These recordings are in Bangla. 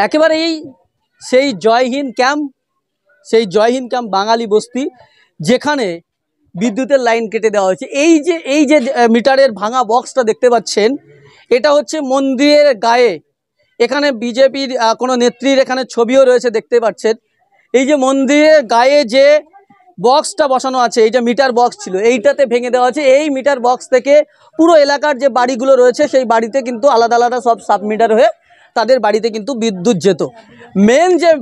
একেবারেই সেই জয় হিন্দ ক্যাম্প বাঙালি বস্তি, যেখানে বিদ্যুতের লাইন কেটে দেওয়া হয়েছে। এই যে মিটারের ভাঙা বক্সটা দেখতে পাচ্ছেন, এটা হচ্ছে মন্দিরের গায়ে। এখানে বিজেপির কোনো নেত্রীর এখানে ছবিও রয়েছে, দেখতে পাচ্ছেন। এই যে মন্দিরের গায়ে যে বক্সটা বসানো আছে, এই যে মিটার বক্স ছিল, এইটাতে ভেঙে দেওয়া আছে। এই মিটার বক্স থেকে পুরো এলাকার যে বাড়িগুলো রয়েছে, সেই বাড়িতে কিন্তু আলাদা আলাদা সব সাব মিটার হয়ে তাদের বাড়িতে কিন্তু বিদ্যুৎ যেত।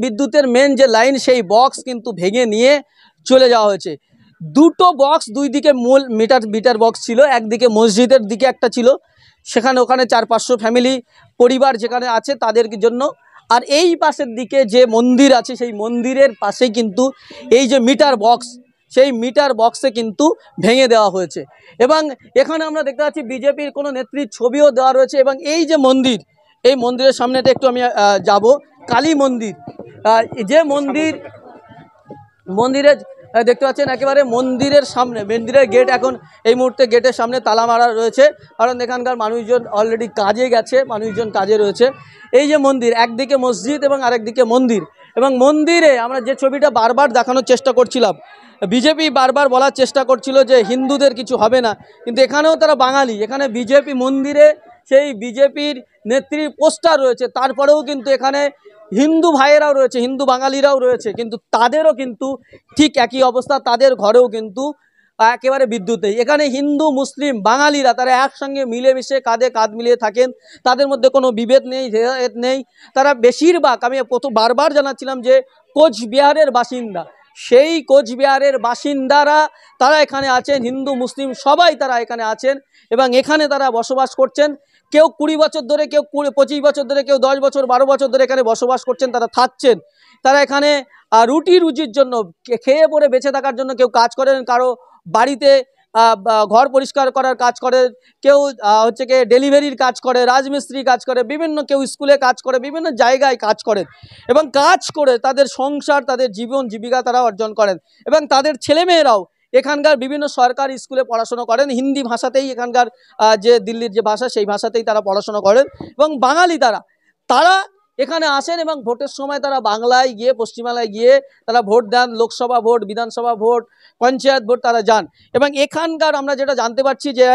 বিদ্যুতের মেন যে লাইন, সেই বক্স কিন্তু ভেঙে নিয়ে চলে যাওয়া হয়েছে। দুটো বক্স, দুই দিকে মূল মিটার বক্স ছিল। একদিকে মসজিদের দিকে একটা ছিল, ওখানে 400-500 ফ্যামিলি পরিবার যেখানে আছে তাদের জন্য। আর এই পাশের দিকে যে মন্দির আছে, সেই মন্দিরের পাশেই কিন্তু এই যে মিটার বক্স, সেই মিটার বক্সে কিন্তু ভেঙে দেওয়া হয়েছে। এবং এখানে আমরা দেখতে পাচ্ছি বিজেপির কোনো নেত্রীর ছবিও দেওয়া রয়েছে। এবং এই যে মন্দির, এই মন্দিরের সামনেটা একটু আমি যাব। কালী মন্দির, যে মন্দিরে দেখতে পাচ্ছেন একেবারে মন্দিরের সামনে, মন্দিরের গেট এখন এই মুহূর্তে গেটের সামনে তালা মারা রয়েছে, কারণ এখানকার মানুষজন অলরেডি কাজে গেছে, মানুষজন কাজে রয়েছে। এই যে মন্দির, একদিকে মসজিদ এবং আরেকদিকে মন্দির। এবং মন্দিরে আমরা যে ছবিটা বারবার দেখানোর চেষ্টা করছিলাম, বিজেপি বারবার বলার চেষ্টা করছিল যে হিন্দুদের কিছু হবে না, কিন্তু এখানেও তারা বাঙালি। এখানে বিজেপি মন্দিরে সেই বিজেপির নেত্রীর পোস্টার রয়েছে, তারপরেও কিন্তু এখানে হিন্দু ভাইয়েরাও রয়েছে, হিন্দু বাঙালিরাও রয়েছে, কিন্তু তাদেরও কিন্তু ঠিক একই অবস্থা। তাদের ঘরেও কিন্তু একেবারে বিদ্যুৎ নেই। এখানে হিন্দু মুসলিম বাঙালিরা তারা একসঙ্গে মিলেমিশে কাঁধে কাঁধ মিলিয়ে থাকেন, তাদের মধ্যে কোনো বিভেদ নেই, ভেদ নেই। তারা বেশিরভাগ, আমি বারবার জানাচ্ছিলাম যে কোচবিহারের বাসিন্দা, সেই কোচবিহারের বাসিন্দারা তারা এখানে আছেন, হিন্দু মুসলিম সবাই তারা এখানে আছেন এবং এখানে তারা বসবাস করছেন। কেউ 20 বছর ধরে, কেউ 25 বছর ধরে, কেউ 10 বছর 12 বছর ধরে এখানে বসবাস করছেন, তারা থাকছেন। তারা এখানে রুজির জন্য, খেয়ে পরে বেঁচে থাকার জন্য কেউ কাজ করেন, কারো বাড়িতে ঘর পরিষ্কার করার কাজ করে, কেউ হচ্ছে কি ডেলিভারির কাজ করে, রাজমিস্ত্রি কাজ করে, বিভিন্ন কেউ স্কুলে কাজ করে, বিভিন্ন জায়গায় কাজ করেন এবং কাজ করে তাদের সংসার, তাদের জীবন জীবিকা তারা অর্জন করেন। এবং তাদের ছেলেমেয়েরাও এখানকার বিভিন্ন সরকারি স্কুলে পড়াশোনা করেন, হিন্দি ভাষাতেই, এখানকার যে দিল্লির যে ভাষা, সেই ভাষাতেই তারা পড়াশোনা করেন। এবং বাঙালি তারা এখানে আসেন এবং ভোটের সময় তারা বাংলায় গিয়ে, পশ্চিমবাংলায় গিয়ে তারা ভোট দেন। লোকসভা ভোট, বিধানসভা ভোট, পঞ্চায়েত ভোট তারা যান। এবং এখানকার আমরা যেটা জানতে পারছি যে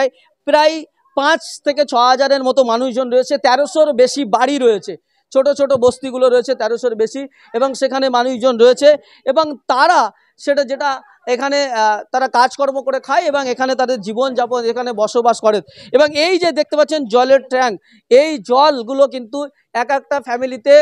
প্রায় 5 থেকে 6 হাজারের মতো মানুষজন রয়েছে, 1300-র বেশি বাড়ি রয়েছে, ছোট ছোট বস্তিগুলো রয়েছে 1300-র বেশি, এবং সেখানে মানুষজন রয়েছে। এবং তারা যেটা এখানে তারা কাজকর্ম করে খায় এবং এখানে তাদের জীবনযাপন, এখানে বসবাস করেন। এবং এই যে দেখতে পাচ্ছেন জলের ট্যাঙ্ক, এই জলগুলো কিন্তু এক একটা ফ্যামিলিতে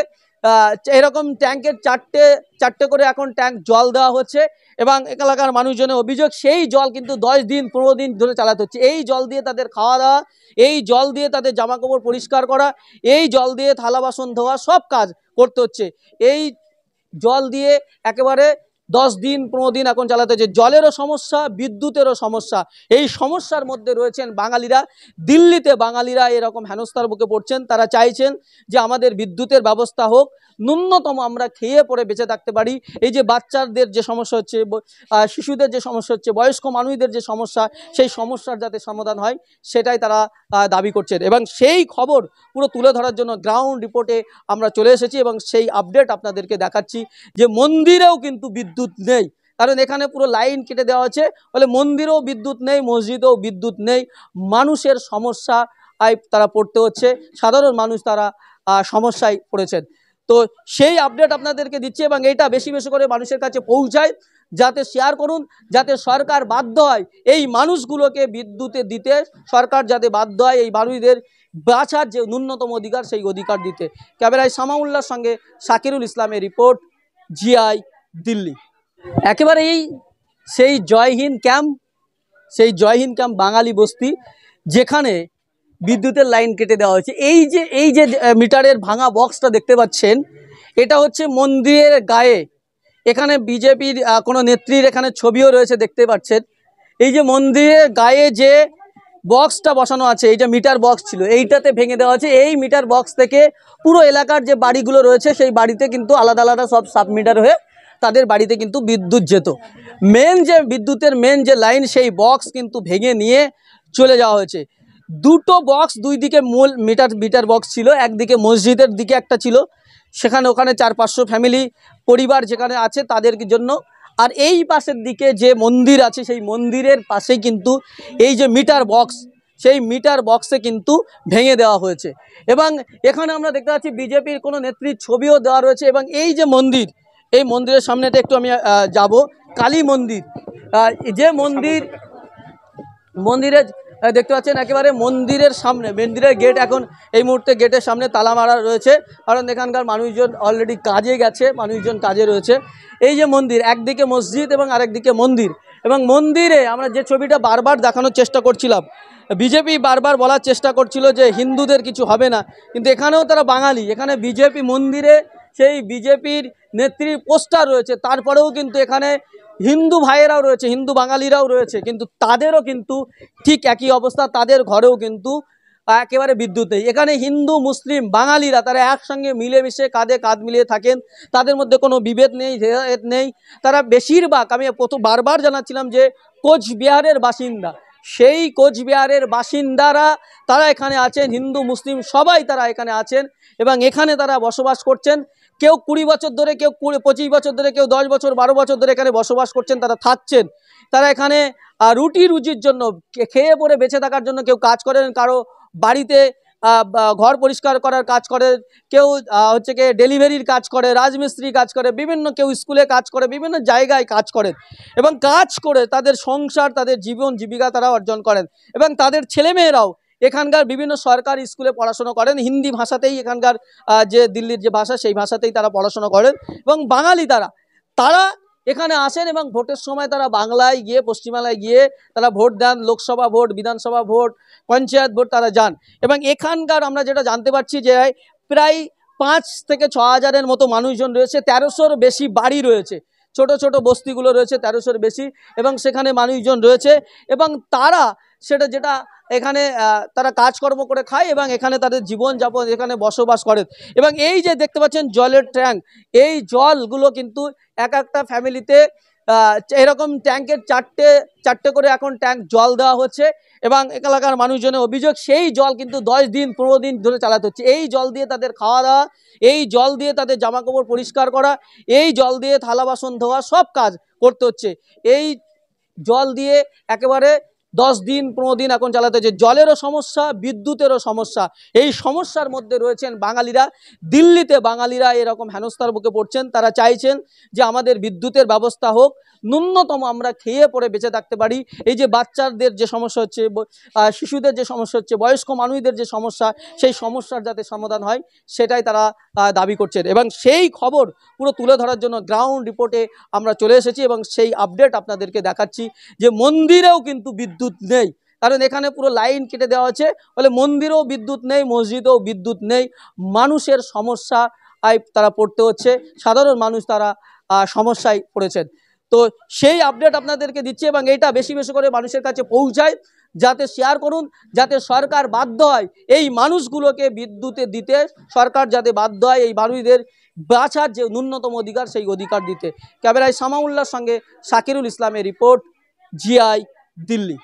এরকম ট্যাঙ্কের 4টে করে এখন ট্যাঙ্ক জল দেওয়া হচ্ছে। এবং এলাকার মানুষজনের অভিযোগ, সেই জল কিন্তু 10 দিন 15 দিন ধরে চালাতে হচ্ছে। এই জল দিয়ে তাদের খাওয়া দাওয়া, এই জল দিয়ে তাদের জামাকাপড় পরিষ্কার করা, এই জল দিয়ে থালা বাসন ধোয়া, সব কাজ করতে হচ্ছে। এই জল দিয়ে একেবারে 10 দিন 15 দিন এখন চালাতে হচ্ছে। জলেরও সমস্যা, বিদ্যুতেরও সমস্যা, এই সমস্যার মধ্যে রয়েছেন বাঙালিরা। দিল্লিতে বাঙালিরা এরকম হেনস্থার বুকে পড়ছেন। তারা চাইছেন যে আমাদের বিদ্যুতের ব্যবস্থা হোক, ন্যূনতম আমরা খেয়ে পরে বেঁচে থাকতে পারি। এই যে বাচ্চাদের যে সমস্যা হচ্ছে, শিশুদের যে সমস্যা হচ্ছে, বয়স্ক মানুষদের যে সমস্যা, সেই সমস্যার যাতে সমাধান হয়, সেটাই তারা দাবি করছেন। এবং সেই খবর পুরো তুলে ধরার জন্য গ্রাউন্ড রিপোর্টে আমরা চলে এসেছি এবং সেই আপডেট আপনাদেরকে দেখাচ্ছি যে মন্দিরেও কিন্তু বিদ্যুৎ নেই, কারণ এখানে পুরো লাইন কেটে দেওয়া আছে। ফলে মন্দিরেও বিদ্যুৎ নেই, মসজিদেও বিদ্যুৎ নেই। মানুষের সমস্যা তারা পড়তে হচ্ছে, সাধারণ মানুষ তারা সমস্যায় পড়েছেন। তো সেই আপডেট আপনাদেরকে দিচ্ছি এবং এইটা বেশি বেশি করে মানুষের কাছে পৌঁছায়, যাতে শেয়ার করুন, যাতে সরকার বাধ্য হয় এই মানুষগুলোকে বিদ্যুতে দিতে, সরকার যাতে বাধ্য হয় এই মানুষদের বাঁচার যে ন্যূনতম অধিকার, সেই অধিকার দিতে। ক্যামেরায় সামাউল্লাহর সঙ্গে শাকিরুল ইসলামের রিপোর্ট, জিআই, দিল্লি। একেবারেই সেই জয় হিন্দ ক্যাম্প বাঙালি বস্তি, যেখানে বিদ্যুতের লাইন কেটে দেওয়া হয়েছে। এই যে মিটারের ভাঙা বক্সটা দেখতে পাচ্ছেন, এটা হচ্ছে মন্দিরের গায়ে। এখানে বিজেপির কোনো নেত্রীর এখানে ছবিও রয়েছে, দেখতে পাচ্ছেন। এই যে মন্দিরের গায়ে যে বক্সটা বসানো আছে, এইটা মিটার বক্স ছিল, এইটাতে ভেঙে দেওয়া আছে। এই মিটার বক্স থেকে পুরো এলাকার যে বাড়িগুলো রয়েছে, সেই বাড়িতে কিন্তু আলাদা আলাদা সব সাব মিটার হয়ে তাদের বাড়িতে কিন্তু বিদ্যুৎ যেত। বিদ্যুতের মেন যে লাইন, সেই বক্স কিন্তু ভেঙে নিয়ে চলে যাওয়া হয়েছে। দুটো বক্স, দুই দিকে মূল মিটার বক্স ছিল, একদিকে মসজিদের দিকে একটা ছিল, সেখানে ওখানে 400-500 ফ্যামিলি পরিবার যেখানে আছে তাদের জন্য। আর এই পাশের দিকে যে মন্দির আছে সেই মন্দিরের পাশেই কিন্তু এই যে মিটার বক্স, সেই মিটার বক্সে কিন্তু ভেঙে দেওয়া হয়েছে। এবং এখানে আমরা দেখতে পাচ্ছি বিজেপির কোনো নেত্রীর ছবিও দেওয়া রয়েছে। এবং এই যে মন্দির, এই মন্দিরের সামনেটা একটু আমি যাব, কালী মন্দির। যে মন্দিরে দেখতে পাচ্ছেন একেবারে মন্দিরের সামনে, মন্দিরের গেট এখন এই মুহূর্তে গেটের সামনে তালা মারা রয়েছে, কারণ এখানকার মানুষজন অলরেডি কাজে গেছে, মানুষজন কাজে রয়েছে। এই যে মন্দির, একদিকে মসজিদ এবং আরেকদিকে মন্দির। এবং মন্দিরে আমরা যে ছবিটা বারবার দেখানোর চেষ্টা করছিলাম, বিজেপি বারবার বলার চেষ্টা করছিল যে হিন্দুদের কিছু হবে না, কিন্তু এখানেও তারা বাঙালি। এখানে বিজেপি মন্দিরে সেই বিজেপির নেত্রীর পোস্টার রয়েছে, তারপরেও কিন্তু এখানে হিন্দু ভাইয়েরাও রয়েছে, হিন্দু বাঙালিরাও রয়েছে, কিন্তু তাদেরও কিন্তু ঠিক একই অবস্থা, তাদের ঘরেও কিন্তু একেবারে বিদ্যুৎ নেই। এখানে হিন্দু মুসলিম বাঙালিরা তারা একসঙ্গে মিলেমিশে কাঁধে কাঁধ মিলিয়ে থাকেন, তাদের মধ্যে কোনো বিভেদ নেই, ভেদ নেই। তারা বেশিরভাগ, আমি বারবার জানাচ্ছিলাম যে কোচবিহারের বাসিন্দা, সেই কোচবিহারের বাসিন্দারা তারা এখানে আছেন, হিন্দু মুসলিম সবাই তারা এখানে আছেন এবং এখানে তারা বসবাস করছেন। কেউ 20 বছর ধরে, কেউ 25 বছর ধরে, কেউ 10 বছর 12 বছর ধরে এখানে বসবাস করছেন, তারা থাকছেন। তারা এখানে রুজির জন্য, খেয়ে পরে বেঁচে থাকার জন্য কেউ কাজ করেন, কারো বাড়িতে ঘর পরিষ্কার করার কাজ করে, কেউ হচ্ছে কি ডেলিভারির কাজ করে, রাজমিস্ত্রি কাজ করে, বিভিন্ন কেউ স্কুলে কাজ করে, বিভিন্ন জায়গায় কাজ করেন এবং কাজ করে তাদের সংসার, তাদের জীবন জীবিকা তারা অর্জন করেন। এবং তাদের ছেলেমেয়েরাও এখানকার বিভিন্ন সরকারি স্কুলে পড়াশোনা করেন, হিন্দি ভাষাতেই এখানকার যে দিল্লির যে ভাষা সেই ভাষাতেই তারা পড়াশোনা করেন। এবং বাঙালি তারা এখানে আসেন এবং ভোটের সময় তারা বাংলায় গিয়ে, পশ্চিমবাংলায় গিয়ে তারা ভোট দেন, লোকসভা ভোট, বিধানসভা ভোট, পঞ্চায়েত ভোট তারা যান। এবং এখানকার আমরা যেটা জানতে পারছি যে প্রায় 5 থেকে 6 হাজারের মতো মানুষজন রয়েছে, 1300-র বেশি বাড়ি রয়েছে, ছোট ছোট বস্তিগুলো রয়েছে 1300-র বেশি, এবং সেখানে মানুষজন রয়েছে। এবং তারা যেটা এখানে তারা কাজকর্ম করে খায় এবং এখানে তাদের জীবনযাপন, এখানে বসবাস করেন। এবং এই যে দেখতে পাচ্ছেন জলের ট্যাঙ্ক, এই জলগুলো কিন্তু এক একটা ফ্যামিলিতে এরকম ট্যাঙ্কের চারটে করে এখন ট্যাঙ্ক জল দেওয়া হচ্ছে। এবং এলাকার মানুষজনের অভিযোগ সেই জল কিন্তু 10 দিন 15 দিন ধরে চালাতে হচ্ছে। এই জল দিয়ে তাদের খাওয়া দাওয়া, এই জল দিয়ে তাদের জামাকাপড় পরিষ্কার করা, এই জল দিয়ে থালা বাসন ধোয়া, সব কাজ করতে হচ্ছে। এই জল দিয়ে একেবারে 10 দিন 15 দিন এখন চালাতে হচ্ছে। জলেরও সমস্যা, বিদ্যুতেরও সমস্যা, এই সমস্যার মধ্যে রয়েছেন বাঙালিরা। দিল্লিতে বাঙালিরা এরকম হেনস্থার মুখে পড়ছেন। তারা চাইছেন যে আমাদের বিদ্যুতের ব্যবস্থা হোক, ন্যূনতম আমরা খেয়ে পরে বেঁচে থাকতে পারি। এই যে বাচ্চাদের যে সমস্যা হচ্ছে, শিশুদের যে সমস্যা হচ্ছে, বয়স্ক মানুষদের যে সমস্যা, সেই সমস্যার যাতে সমাধান হয় সেটাই তারা দাবি করছেন। এবং সেই খবর পুরো তুলে ধরার জন্য গ্রাউন্ড রিপোর্টে আমরা চলে এসেছি এবং সেই আপডেট আপনাদেরকে দেখাচ্ছি যে মন্দিরেও কিন্তু বিদ্যুৎ নেই, কারণ এখানে পুরো লাইন কেটে দেওয়া আছে। ফলে মন্দিরেও বিদ্যুৎ নেই, মসজিদেও বিদ্যুৎ নেই। মানুষের সমস্যা তারা পড়তে হচ্ছে, সাধারণ মানুষ তারা সমস্যায় পড়েছেন। তো সেই আপডেট আপনাদেরকে দিচ্ছি এবং এইটা বেশি বেশি করে মানুষের কাছে পৌঁছায়, যাতে শেয়ার করুন, যাতে সরকার বাধ্য হয় এই মানুষগুলোকে বিদ্যুতে দিতে, সরকার যাতে বাধ্য হয় এই মানুষদের বাঁচার যে ন্যূনতম অধিকার সেই অধিকার দিতে। ক্যামেরায় সামাউল্লাহর সঙ্গে শাকিরুল ইসলামের রিপোর্ট, জিআই, দিল্লি।